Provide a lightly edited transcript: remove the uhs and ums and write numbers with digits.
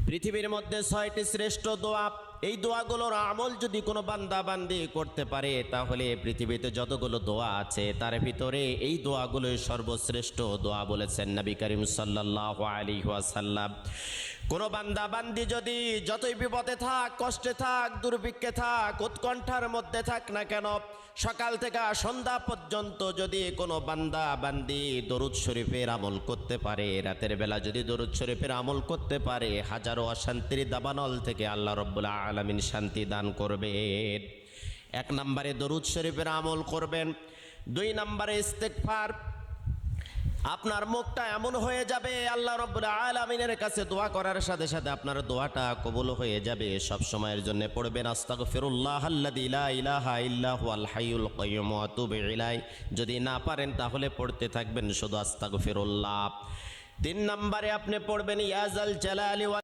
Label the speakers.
Speaker 1: পৃথিবীর মধ্যে 6টি শ্রেষ্ঠ দোয়া, এই দোয়াগুলোর আমল যদি কোনো বান্দা বান্দি করতে পারে তাহলে পৃথিবীতে যতগুলো দোয়া আছে তার ভিতরে এই দোয়াগুলোই সর্বশ্রেষ্ঠ দোয়া বলেছেন নবী করিম সাল্লাল্লাহু আলাইহি ওয়াসাল্লাম। কোনো বান্দা বান্দি যদি যতই বিপদে থাক, কষ্টে থাক, দুর্ভিক্ষে থাক, উৎকণ্ঠার মধ্যে থাক না কেন, সকাল থেকে সন্ধ্যা পর্যন্ত যদি কোনো বান্দা বান্দি দরুদ শরীফের আমল করতে পারে, রাতের বেলা যদি দরুদ শরীফের আমল করতে পারে, হাজারো অশান্তির দাবানল থেকে আল্লাহ রাব্বুল আলামিন শান্তি দান করবেন। 1 নম্বরে দরুদ শরীফের আমল করবেন। 2 নম্বরে ইস্তেগফার। আপনার মুখটা এমন হয়ে যাবে আল্লাহ রাব্বুল আলামিনের কাছে দোয়া করার সাথে সাথে আপনার দোয়াটা কবুল হয়ে যাবে। সব সময়ের জন্য পড়বেন আস্তাগফিরুল্লাহ আল্লাযী লা ইলাহা ইল্লা হুয়াল হাইয়ুল কাইয়্যুম ওয়া আতুবু ইলাইহি। যদি না পারেন তাহলে পড়তে থাকবেন শুধু আস্তাগফিরুল্লাহ। 3 নম্বরে আপনি পড়বেন ইয়া যাল জালালি ওয়া